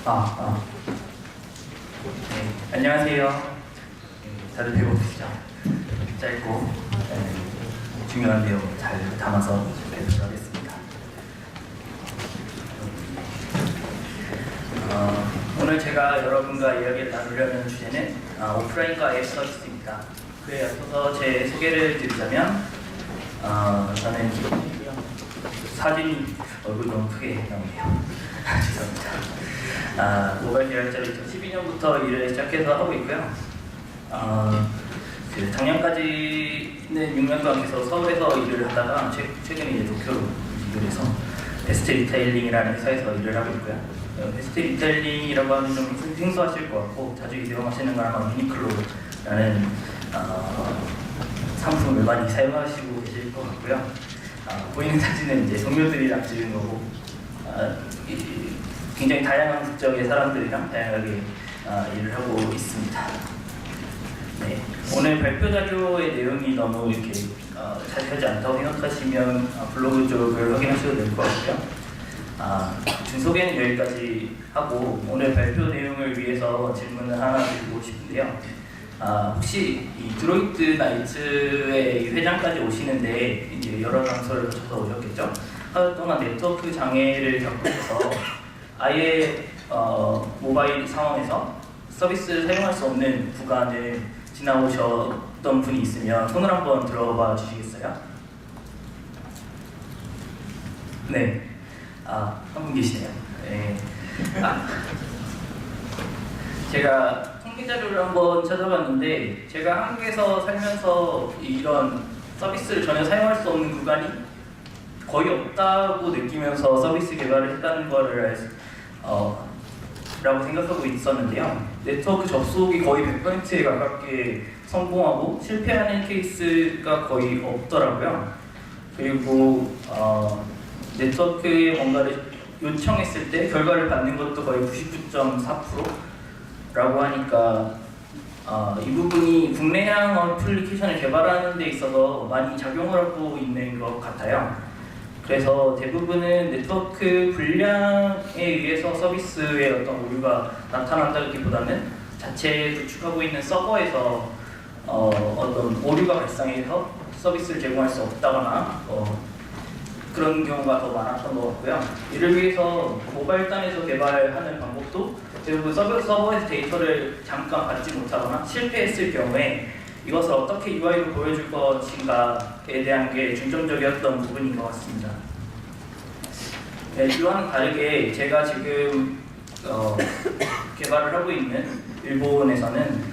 네, 안녕하세요. 다들 배고프시죠? 짧고 중요한 내용 잘 담아서 소개해드리도록 하겠습니다. 오늘 제가 여러분과 이야기를 나누려는 주제는 오프라인과 앱 서비스입니다. 그에 앞서서 제 소개를 드리자면 저는 사진이 얼굴 너무 크게 나오네요. 죄송합니다. 모바일 계열자로 2012년부터 일을 시작해서 하고 있고요. 작년까지는 6년 동안 계속 서울에서 일을 하다가 최근에 이제 도쿄로 이직을 해서 베스트 리테일링이라는 회사에서 일을 하고 있고요. 베스트 리테일링이라고 하면 좀 생소하실 것 같고 자주 이용하시는 건 아마 유니클로라는 상품을 많이 사용하시고 계실 것 같고요. 보이는 사진은 이제 동료들이랑 찍은 거고 굉장히 다양한 국적의 사람들이랑 다양하게 일을 하고 있습니다. 네, 오늘 발표 자료의 내용이 너무 이렇게 자세하지 않다고 생각하시면 블로그 쪽을 확인하셔도 될 것 같고요. 중소개는 여기까지 하고 오늘 발표 내용을 위해서 질문을 하나 드리고 싶은데요. 혹시 이 드로이드 나이츠의 회장까지 오시는데 이제 여러 장소를 거쳐서 오셨겠죠? 하루 동안 네트워크 장애를 겪으셔서 아예 모바일 상황에서 서비스를 사용할 수 없는 구간을 지나오셨던 분이 있으면 손을 한번 들어봐 주시겠어요? 네. 한 분 계시네요. 네. 제가 통계 자료를 한번 찾아봤는데 제가 한국에서 살면서 이런 서비스를 전혀 사용할 수 없는 구간이 거의 없다고 느끼면서 서비스 개발을 했다는 거를 라고 생각하고 있었는데요. 네트워크 접속이 거의 100%에 가깝게 성공하고 실패하는 케이스가 거의 없더라고요. 그리고 네트워크에 뭔가를 요청했을 때 결과를 받는 것도 거의 99.4%라고 하니까 이 부분이 국내향 어플리케이션을 개발하는 데 있어서 많이 작용을 하고 있는 것 같아요. 그래서 대부분은 네트워크 불량에 의해서 서비스에 어떤 오류가 나타난다기보다는 자체 구축하고 있는 서버에서 어떤 오류가 발생해서 서비스를 제공할 수 없다거나 그런 경우가 더 많았던 것 같고요. 이를 위해서 모바일 단에서 개발하는 방법도 대부분 서버에서 데이터를 잠깐 받지 못하거나 실패했을 경우에 이것을 어떻게 UI로 보여줄 것인가에 대한 게 중점적이었던 부분인 것 같습니다. 네, 이와는 다르게 제가 지금 개발을 하고 있는 일본에서는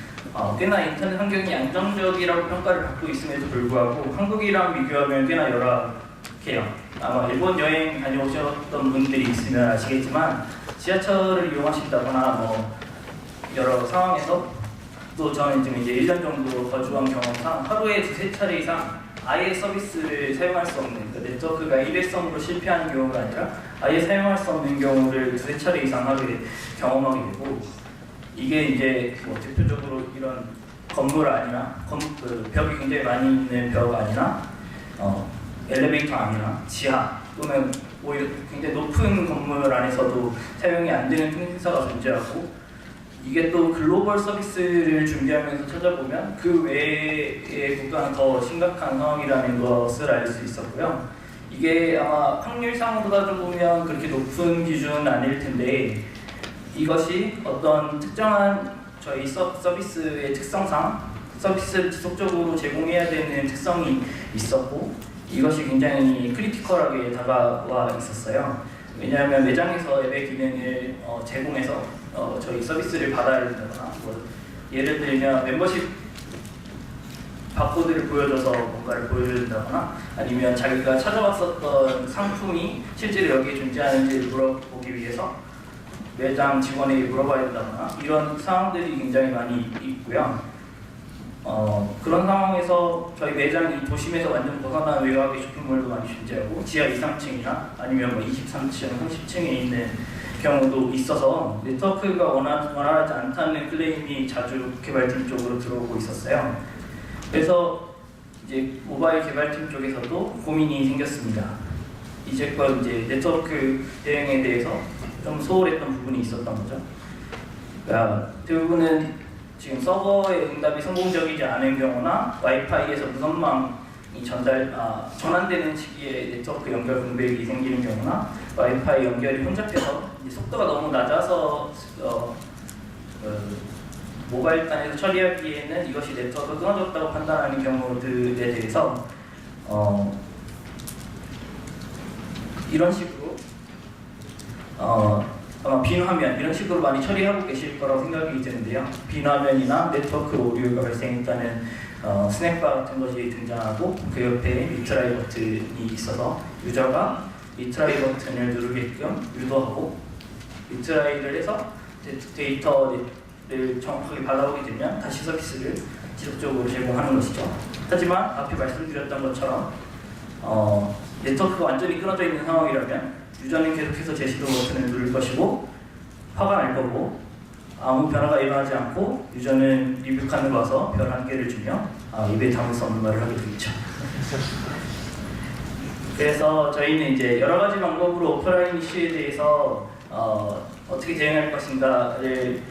꽤나 인터넷 환경이 안정적이라고 평가를 받고 있음에도 불구하고 한국이랑 비교하면 꽤나 열악해요. 아마 일본 여행 다녀오셨던 분들이 있으면 아시겠지만 지하철을 이용하신다거나 여러 상황에서 또 저는 지금 이제 1년 정도 거주한 경험상 하루에 2~3차례 이상 아예 서비스를 사용할 수 없는 네트워크가 일회성으로 실패하는 경우가 아니라 아예 사용할 수 없는 경우를 2~3차례 이상 하루에 경험하게 되고 이게 이제 대표적으로 이런 건물 아니나 벽이 굉장히 많이 있는 벽 아니나 엘리베이터 아니나 지하 또는 오히려 굉장히 높은 건물 안에서도 사용이 안 되는 통신사가 존재하고 이게 또 글로벌 서비스를 준비하면서 찾아보면 그 외의 국가는 더 심각한 상황이라는 것을 알 수 있었고요. 이게 아마 확률상으로 따져보면 그렇게 높은 기준은 아닐 텐데 이것이 어떤 특정한 저희 서비스의 특성상 서비스를 지속적으로 제공해야 되는 특성이 있었고 이것이 굉장히 크리티컬하게 다가와 있었어요. 왜냐하면 매장에서 앱의 기능을 제공해서 저희 서비스를 받아야 된다거나 예를 들면 멤버십 바코드를 보여줘서 뭔가를 보여줘야 된다거나 아니면 자기가 찾아봤었던 상품이 실제로 여기에 존재하는지를 물어보기 위해서 매장 직원에게 물어봐야 된다거나 이런 상황들이 굉장히 많이 있고요. 그런 상황에서 저희 매장이 도심에서 완전 벗어난 외곽의 쇼핑몰도 많이 존재하고 지하 2, 3층이나 아니면 23층, 30층에 있는 경우도 있어서 네트워크가 원활하지 않다는 클레임이 자주 개발팀 쪽으로 들어오고 있었어요. 그래서 이제 모바일 개발팀 쪽에서도 고민이 생겼습니다. 이제껏 이제 네트워크 대응에 대해서 좀 소홀했던 부분이 있었던 거죠. 그러니까 대부분은 지금 서버의 응답이 성공적이지 않은 경우나 와이파이에서 무선망이 전환되는 시기에 네트워크 연결 공백이 생기는 경우나 와이파이 연결이 혼잡해서 속도가 너무 낮아서 모바일 단에서 처리하기에는 이것이 네트워크가 끊어졌다고 판단하는 경우들에 대해서 이런 식으로 아마 빈 화면 이런 식으로 많이 처리하고 계실 거라고 생각이 드는데요. 빈 화면이나 네트워크 오류가 발생했다는 스낵바 같은 것이 등장하고 그 옆에 리트라이 버튼이 있어서 유저가 리트라이 버튼을 누르게끔 유도하고 리트라이를 해서 데이터를 정확하게 받아오게 되면 다시 서비스를 지속적으로 제공하는 것이죠. 하지만 앞에 말씀드렸던 것처럼 네트워크가 완전히 끊어져 있는 상황이라면 유저는 계속해서 제시도 버튼을 누를 것이고 화가 날 거고 아무 변화가 일어나지 않고 유저는 리뷰 칸으로 와서 별 1개를 주며 입에 담을 수 없는 말을 하게 되겠죠. 그래서 저희는 이제 여러 가지 방법으로 오프라인 이슈에 대해서 어떻게 대응할 것인가를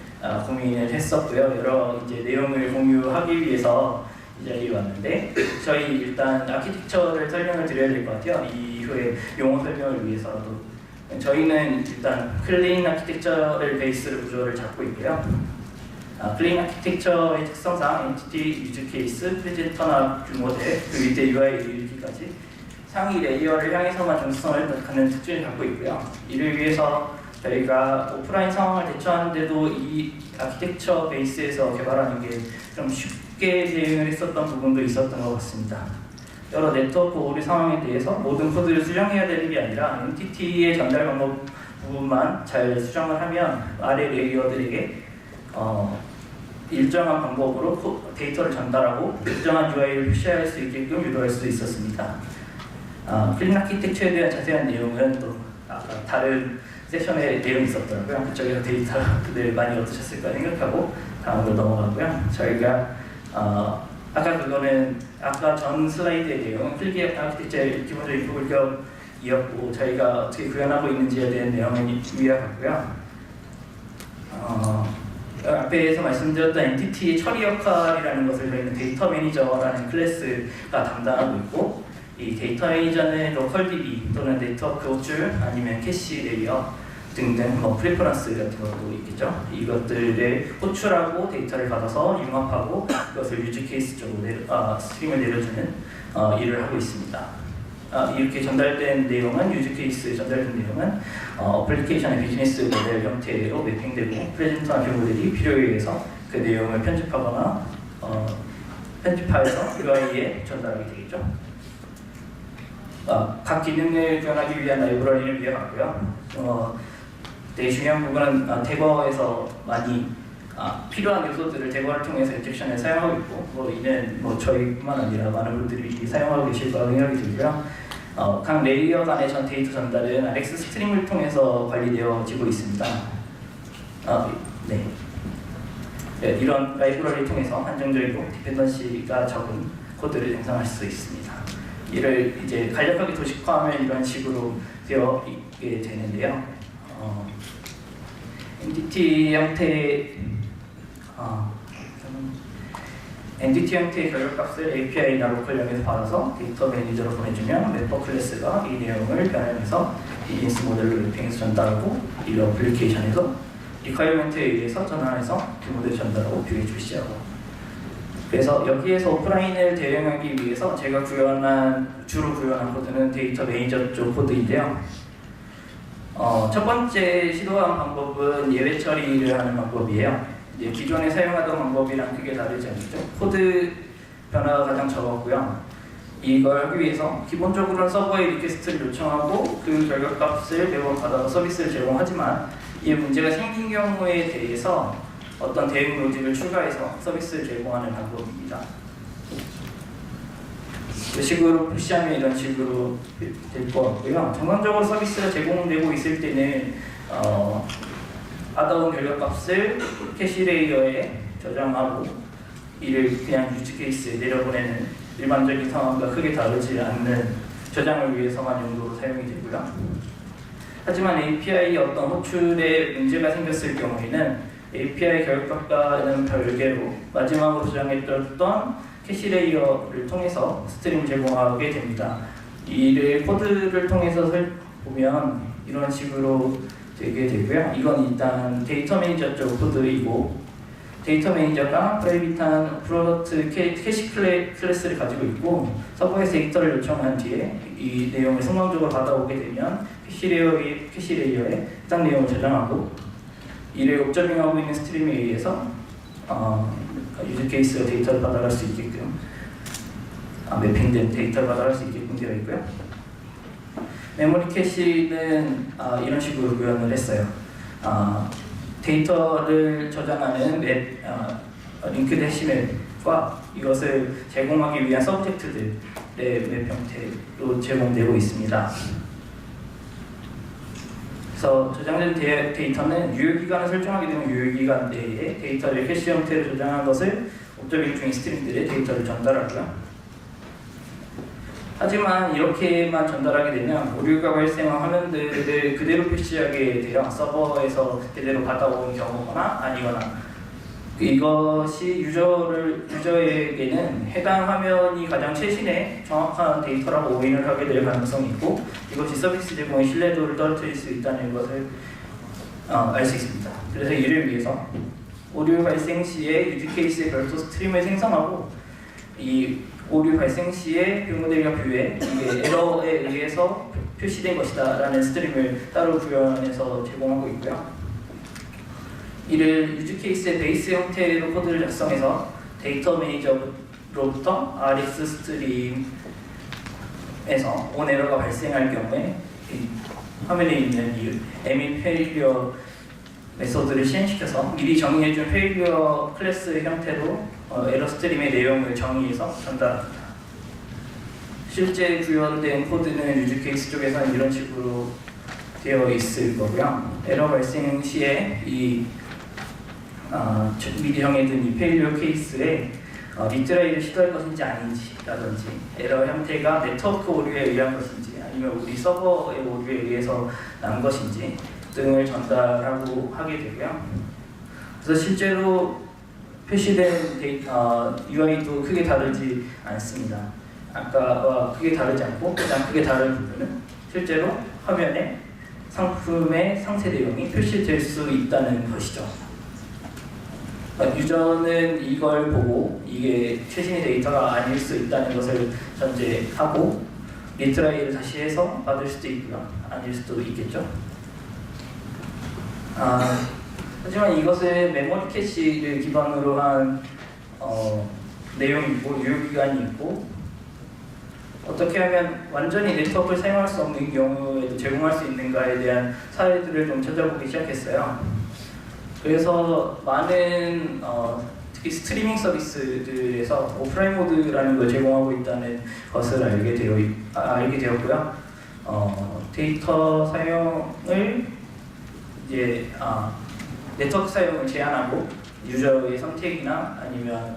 고민을 했었고요. 여러 이제 내용을 공유하기 위해서 이 자리에 왔는데 저희 일단 아키텍처를 설명을 드려야 될 것 같아요. 이후에 용어 설명을 위해서라도 저희는 일단 클린 아키텍처를 베이스로 구조를 잡고 있고요. 클린 아키텍처의 특성상 엔티티, 유즈 케이스, 프레젠터나 뷰모델, 그 밑에 UI 이르기까지 상위 레이어를 향해서만 정수성을 갖는 특징을 갖고 있고요. 이를 위해서 저희가 오프라인 상황을 대처하는데도 이 아키텍처 베이스에서 개발하는 게 좀 쉽게 대응을 했었던 부분도 있었던 것 같습니다. 여러 네트워크 오류 상황에 대해서 모든 코드를 수정해야 되는 게 아니라 엔티티의 전달 방법 부분만 잘 수정을 하면 아래 레이어들에게 일정한 방법으로 데이터를 전달하고 일정한 UI를 표시할 수 있게끔 유도할 수 있었습니다. 클린 아키텍처에 대한 자세한 내용은 또 아까 다른 세션에 내용이 있었더라고요. 그쪽에서 데이터를 많이 얻으셨을까 생각하고 다음으로 넘어가고요. 저희가 아까 그거는 아까 전 슬라이드의 내용은 클린 아키텍처의 기본적인 부분이었고 저희가 어떻게 구현하고 있는지에 대한 내용은 위와 같고요. 앞에서 말씀드렸던 엔티티의 처리 역할이라는 것을 저희는 데이터 매니저라는 클래스가 담당하고 있고 이 데이터 매니저는 로컬 DB 또는 네트워크 호출 아니면 캐시 레이어 등등 프리퍼런스 같은 것도 있겠죠. 이것들을 호출하고 데이터를 받아서 융합하고 그것을 유즈 케이스 쪽으로 스트림을 내려주는 일을 하고 있습니다. 이렇게 전달된 내용은 유즈 케이스 전달된 내용은 어플리케이션의 비즈니스 모델 형태로 매핑되고 프레젠터나 뷰 모델이 필요에 의해서 그 내용을 편집하거나 편집하여서 UI에 전달하게 되겠죠. 각 기능을 구현하기 위한 라이브러리를 위해왔고요. 되게 중요한 부분은 대거에서 많이 필요한 요소들을 대거를 통해서 인젝션에 사용하고 있고 이는 저희뿐만 아니라 많은 분들이 사용하고 계실 거라고 생각이 들고요. 각 레이어 간의 전 데이터 전달은 RX 스트림을 통해서 관리되어지고 있습니다. 이런 라이브러리를 통해서 한정적이고 디펜던시가 적은 코드를 생성할 수 있습니다. 이를 이제 간략하게 도식화하면 이런 식으로 되어 있게 되는데요. 엔티티 형태의 결격값을 API나 로컬형에서 받아서 데이터 매니저로 보내주면 맵버 클래스가 이 내용을 변형해서 비즈니스 모델로 맵핑해서 전달하고 이 어플리케이션에서 리퀘어리먼트에 의해서 전환해서 그 모델을 전달하고 뷰에 출시하고 그래서 여기에서 오프라인을 대응하기 위해서 제가 주로 구현한 코드는 데이터 매니저 쪽 코드인데요. 첫 번째 시도한 방법은 예외 처리를 하는 방법이에요. 이제 기존에 사용하던 방법이랑 크게 다르지 않죠. 코드 변화가 가장 적었고요. 이걸 하기 위해서 기본적으로는 서버에 리퀘스트를 요청하고 그 결과값을 매번 받아서 서비스를 제공하지만 이 문제가 생긴 경우에 대해서 어떤 대응 로직을 추가해서 서비스를 제공하는 방법입니다. 이 식으로 푸시하면 이런 식으로 될 것 같고요. 정상적으로 서비스가 제공되고 있을 때는 받아온 결과값을 캐시 레이어에 저장하고 이를 그냥 유즈 케이스에 내려보내는 일반적인 상황과 크게 다르지 않는 저장을 위해서만 용도로 사용이 되고요. 하지만 API 어떤 호출에 문제가 생겼을 경우에는 API 결과과는 별개로 마지막으로 저장했던 캐시 레이어를 통해서 스트림을 제공하게 됩니다. 이를 코드를 통해서 보면 이런 식으로 되게 되고요. 이건 일단 데이터 매니저 쪽 코드이고, 데이터 매니저가 프라이빗한 프로덕트 캐시 클래스를 가지고 있고, 서버에서 데이터를 요청한 뒤에 이 내용을 성공적으로 받아오게 되면 캐시 레이어에 해당 내용을 저장하고, 이를 옵저빙하고 있는 스트림에 의해서 유즈 케이스가 데이터를 받아갈 수 있게끔 매핑된 데이터를 받아갈 수 있게끔 되어 있고요. 메모리 캐시는 이런 식으로 구현을 했어요. 데이터를 저장하는 링크드 해시맵과 이것을 제공하기 위한 서브젝트들의 맵 형태로 제공되고 있습니다. 그래서 저장된 데이터는 유효기간을 설정하게 되면 유효기간 내에 데이터를 캐시 형태로 저장한 것을 옵저빙 중인 스트링들의 데이터를 전달하고요. 하지만 이렇게만 전달하게 되면 오류가 발생한 화면들을 그대로 표시하게 되어 서버에서 그대로 받아온 경우거나 아니거나, 이것이 유저에게는 해당 화면이 가장 최신의 정확한 데이터라고 오인을 하게 될 가능성이 있고, 이것이 서비스 제공의 신뢰도를 떨어뜨릴 수 있다는 것을 알 수 있습니다. 그래서 이를 위해서 오류 발생 시에 유즈 케이스의 별도 스트림을 생성하고, 이 오류 발생 시에 뷰모델과 뷰에 이게 에러에 의해서 표시된 것이다 라는 스트림을 따로 구현해서 제공하고 있고요. 이를 유즈 케이스의 베이스 형태로 코드를 작성해서 데이터 매니저로부터 RX 스트림에서 온 에러가 발생할 경우에 화면에 있는 이 에밋 페일리어 메소드를 실행시켜서 미리 정의해준 페일리어 클래스 형태로 에러 스트림의 내용을 정의해서 전달합니다. 실제 구현된 코드는 유즈 케이스 쪽에서는 이런 식으로 되어 있을 거고요. 에러 발생 시에 이 미리 정해둔 이 페일리어 케이스에 리트라이를 시도할 것인지 아닌지라든지, 에러 형태가 네트워크 오류에 의한 것인지 아니면 우리 서버의 오류에 의해서 난 것인지 등을 전달하고 하게 되고요. 그래서 실제로 표시된 UI도 크게 다르지 않습니다. 아까와 크게 다르지 않고 가장 크게 다른 부분은 실제로 화면에 상품의 상세 내용이 표시될 수 있다는 것이죠. 유저는 이걸 보고 이게 최신의 데이터가 아닐 수 있다는 것을 전제하고 리트라이를 다시 해서 받을 수도 있고요. 아닐 수도 있겠죠. 하지만 이것은 메모리 캐시를 기반으로 한 내용이 있고 유효기간이 있고, 어떻게 하면 완전히 네트워크를 사용할 수 없는 경우에도 제공할 수 있는가에 대한 사례들을 좀 찾아보기 시작했어요. 그래서 많은 특히 스트리밍 서비스들에서 오프라인 모드라는 걸 제공하고 있다는 것을 알게 되었고요. 데이터 사용을 이제 네트워크 사용을 제한하고 유저의 선택이나 아니면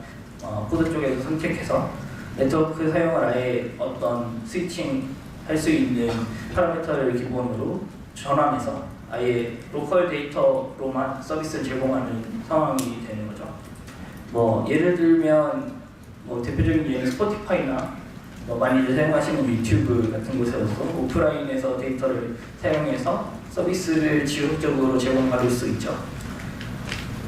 코드 쪽에서 선택해서 네트워크 사용을 아예 어떤 스위칭 할 수 있는 파라미터를 기본으로 전환해서 아예 로컬 데이터로만 서비스를 제공하는 상황이 되는 거죠. 뭐 예를 들면 대표적인 예는 스포티파이나 많이들 사용하시는 유튜브 같은 곳에서 오프라인에서 데이터를 사용해서 서비스를 지속적으로 제공받을 수 있죠.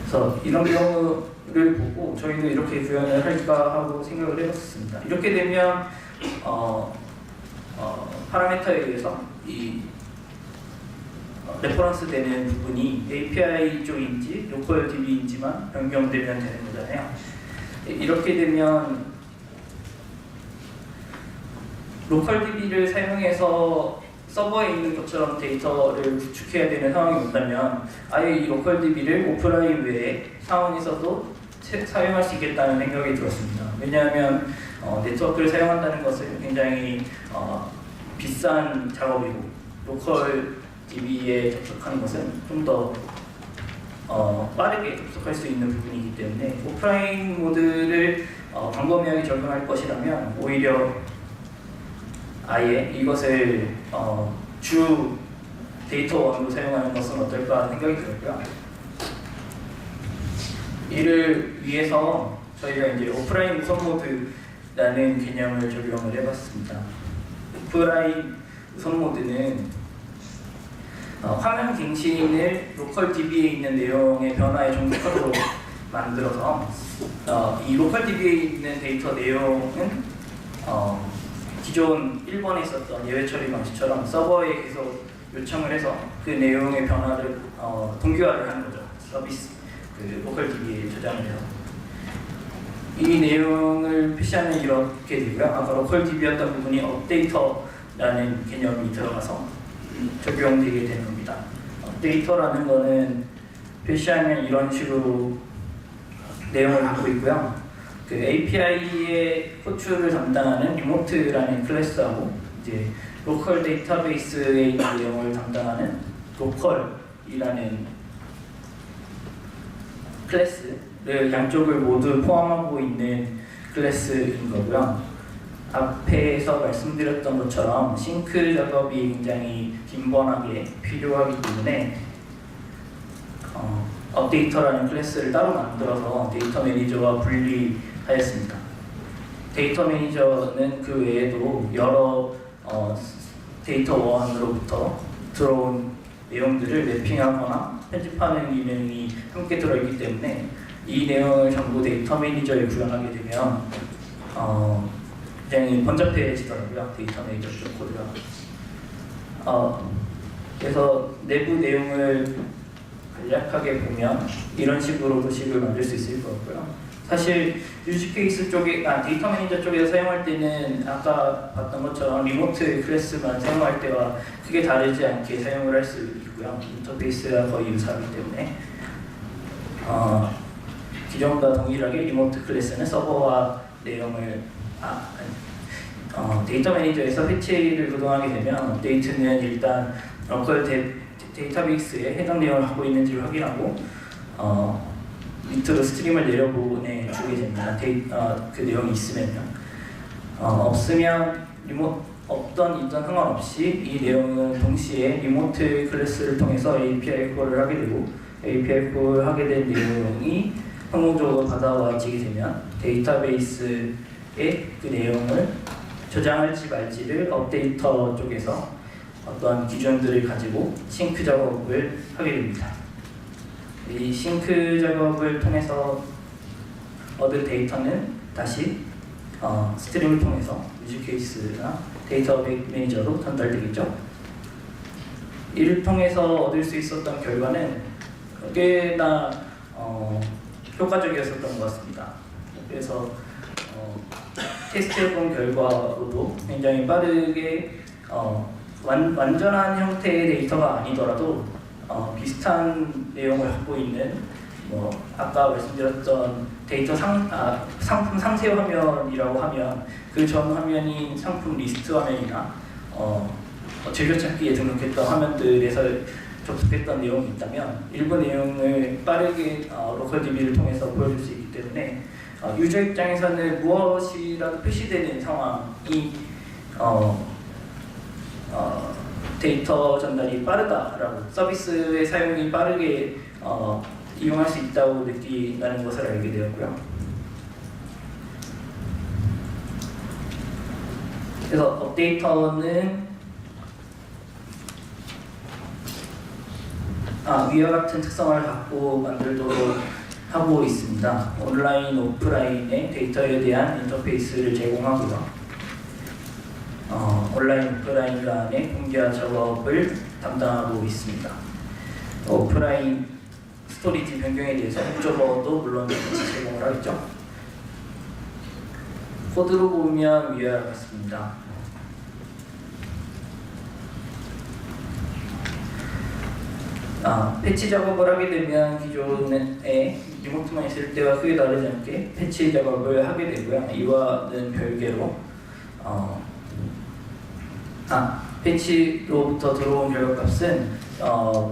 그래서 이런 경우를 보고 저희도 이렇게 구현을 할까 하고 생각을 해봤습니다. 이렇게 되면 파라미터에 의해서 이 레퍼런스 되는 부분이 API 쪽인지 로컬 DB인지만 변경되면 되는 거잖아요. 이렇게 되면 로컬 DB를 사용해서 서버에 있는 것처럼 데이터를 구축해야 되는 상황이 온다면 아예 이 로컬 DB를 오프라인 외의 상황에서도 사용할 수 있겠다는 생각이 들었습니다. 왜냐하면 네트워크를 사용한다는 것은 굉장히 비싼 작업이고 로컬 DB에 접속하는 것은 좀 더 빠르게 접속할 수 있는 부분이기 때문에 오프라인 모드를 광범위하게 적용할 것이라면 오히려 아예 이것을 주 데이터 원으로 사용하는 것은 어떨까 하는 생각이 들었고요. 이를 위해서 저희가 이제 오프라인 우선 모드라는 개념을 적용을 해봤습니다. 오프라인 우선 모드는 화면 갱신을 로컬 DB에 있는 내용의 변화에 종속하도록 만들어서 이 로컬 DB에 있는 데이터 내용은 기존 1번에 있었던 예외 처리 방식처럼 서버에 계속 요청을 해서 그 내용의 변화를 동기화를 하는 거죠. 서비스 그 로컬 DB에 저장을 해서 이 내용을 표시하면 이렇게 되고요. 아까 로컬 DB였던 부분이 업데이터라는 개념이 들어가서 적용되게 되는 겁니다. 업데이터라는 거는 표시하면 이런 식으로 내용을 갖고 있고요. 그 API의 호출을 담당하는 리모트라는 클래스하고 이제 로컬 데이터베이스에 있는 내용을 담당하는 로컬이라는 클래스를 양쪽을 모두 포함하고 있는 클래스인 거고요. 앞에서 말씀드렸던 것처럼 싱크 작업이 굉장히 빈번하게 필요하기 때문에 업데이터라는 클래스를 따로 만들어서 데이터 매니저와 분리하였습니다. 데이터 매니저는 그 외에도 여러 데이터 원으로부터 들어온 내용들을 매핑하거나 편집하는 기능이 함께 들어있기 때문에 이 내용을 전부 데이터 매니저에 구현하게 되면 굉장히 번잡해지더라고요. 데이터 매니저 쪽 코드가. 그래서 내부 내용을 간략하게 보면 이런 식으로 도식을 만들 수 있을 것 같고요. 사실 유즈 케이스 쪽에, 데이터 매니저 쪽에서 사용할 때는 아까 봤던 것처럼 리모트 클래스만 사용할 때와 크게 다르지 않게 사용을 할 수 있고요. 인터페이스가 거의 유사하기 때문에 기존과 동일하게 리모트 클래스는 서버와 내용을 데이터 매니저에서 패치를 구동하게 되면 업데이트는 일단 로컬 데이터베이스에 해당 내용을 갖고 있는지를 확인하고 밑으로 스트림을 내려보내주게 됩니다. 그 내용이 있으면요. 없으면 있던 상관없이 이 내용은 동시에 리모트 클래스를 통해서 API 콜을 하게 되고 API 콜을 하게 된 내용이 성공적으로 받아와지게 되면 데이터베이스에 그 내용을 저장할지 말지를 업데이터 쪽에서 어떤 기준들을 가지고 싱크 작업을 하게 됩니다. 이 싱크 작업을 통해서 얻은 데이터는 다시 스트림을 통해서 유즈 케이스나 데이터 매니저로 전달되겠죠. 이를 통해서 얻을 수 있었던 결과는 꽤나 효과적이었었던 것 같습니다. 그래서 테스트해본 결과로도 굉장히 빠르게 완전한 형태의 데이터가 아니더라도 비슷한 내용을 갖고 있는 아까 말씀드렸던 데이터 상품 상세 화면이라고 하면 그 전 화면인 상품 리스트 화면이나 즐겨찾기에 등록했던 화면들에서 접속했던 내용이 있다면 일부 내용을 빠르게 로컬 DB를 통해서 보여줄 수 있기 때문에 유저 입장에서는 무엇이라도 표시되는 상황이 데이터 전달이 빠르다라고 서비스의 사용이 빠르게 이용할 수 있다고 느낀다는 것을 알게 되었고요. 그래서 업데이터는 위와 같은 특성을 갖고 만들도록 하고 있습니다. 온라인, 오프라인의 데이터에 대한 인터페이스를 제공하고요. 온라인, 오프라인 간의 공개화 작업을 담당하고 있습니다. 오프라인 스토리지 변경에 대해서 옵저버도 물론 같이 제공을 하겠죠. 코드로 보면 위와 같습니다. 패치 작업을 하게 되면 기존에 리모트만 있을 때와 크게 다르지 않게 패치 작업을 하게 되고요. 이와는 별개로 패치로부터 들어온 결과값은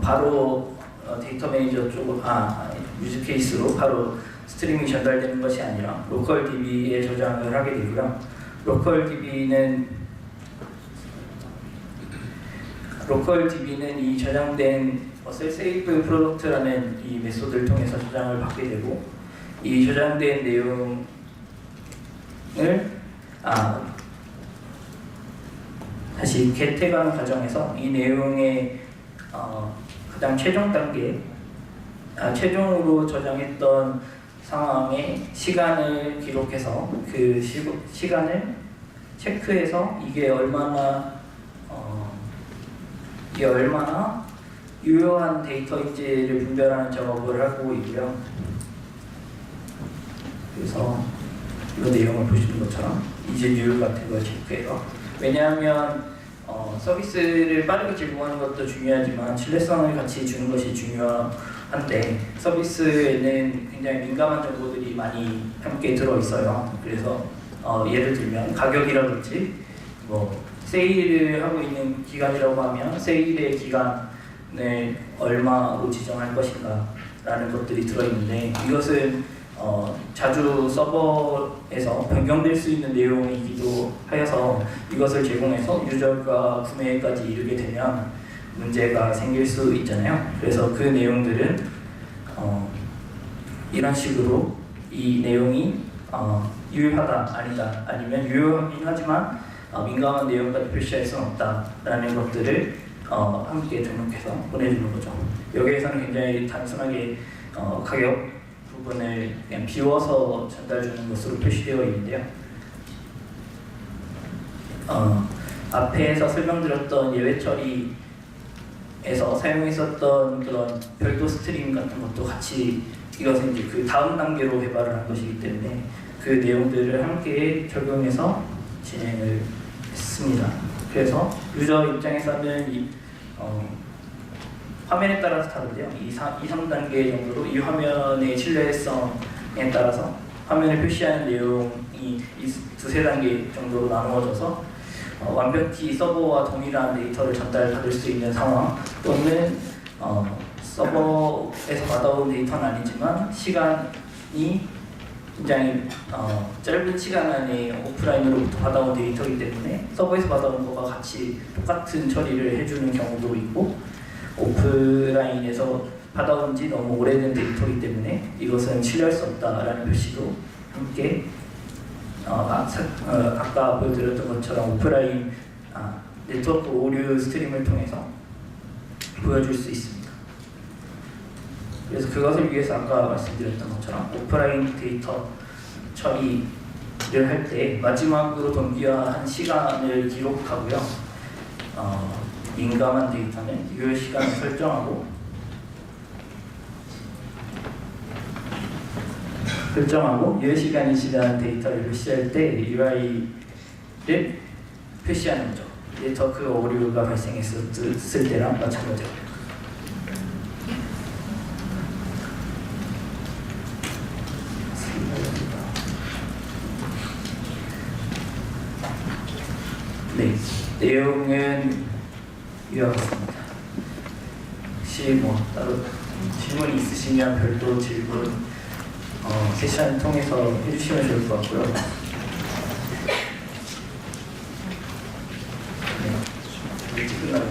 바로 데이터 매니저 쪽으로 유즈 케이스로 바로 스트리밍이 전달되는 것이 아니라 로컬 DB에 저장을 하게 되고요. 로컬 DB는 로컬 DB는 이 저장된 셀프 프로덕트라는 이 메소드를 통해서 저장을 받게 되고, 이 저장된 내용을 다시 get해가는 과정에서 이 내용의 가장 최종 단계, 최종으로 저장했던 상황의 시간을 기록해서 그 시간을 체크해서 이게 얼마나 유효한 데이터인지를 분별하는 작업을 하고 있고요. 그래서 이 내용을 보시는 것처럼 이질률 같은 걸 체크해요. 왜냐하면 서비스를 빠르게 제공하는 것도 중요하지만 신뢰성을 같이 주는 것이 중요한데, 서비스에는 굉장히 민감한 정보들이 많이 함께 들어있어요. 그래서 예를 들면 가격이라든지 세일을 하고 있는 기간이라고 하면 세일의 기간을 얼마로 지정할 것인가 라는 것들이 들어있는데, 이것은 자주 서버에서 변경될 수 있는 내용이기도 하여서 이것을 제공해서 유저가 구매까지 이르게 되면 문제가 생길 수 있잖아요. 그래서 그 내용들은 이런 식으로 이 내용이 유효하다, 아니다, 아니면 유효하긴 하지만 민감한 내용까지 표시할 수는 없다라는 것들을 함께 등록해서 보내주는 거죠. 여기에서는 굉장히 단순하게 가격 부분을 그냥 비워서 전달 주는 것으로 표시되어 있는데요. 앞에서 설명드렸던 예외 처리에서 사용했었던 그런 별도 스트림 같은 것도 같이, 이것은 이제 그 다음 단계로 개발을 한 것이기 때문에 그 내용들을 함께 적용해서 진행을 했습니다. 그래서 유저 입장에서는 화면에 따라서 다른데요. 2, 3단계 정도로 이 화면의 신뢰성에 따라서 화면에 표시하는 내용이 두세 단계 정도로 나누어져서 완벽히 서버와 동일한 데이터를 전달받을 수 있는 상황, 또는 서버에서 받아온 데이터는 아니지만 시간이 굉장히 짧은 시간 안에 오프라인으로부터 받아온 데이터이기 때문에 서버에서 받아온 것과 같이 똑같은 처리를 해주는 경우도 있고, 오프라인에서 받아온 지 너무 오래된 데이터이기 때문에 이것은 신뢰할 수 없다라는 표시도 함께 아까 보여드렸던 것처럼 오프라인 네트워크 오류 스트림을 통해서 보여줄 수 있습니다. 그래서 그것을 위해서 아까 말씀드렸던 것처럼 오프라인 데이터 처리를 할 때 마지막으로 동기화한 시간을 기록하고요. 민감한 데이터는 유효 시간을 설정하고 유효 시간이 지난 데이터를 표시할 때 UI를 표시하는 거죠. 네트워크 오류가 발생했을 때랑 마찬가지로. 네, 내용은 이와 같습니다. 혹시 따로 질문이 있으시면 별도 질문 세션을 통해서 해주시면 좋을 것 같고요. 네, 일찍 끝나고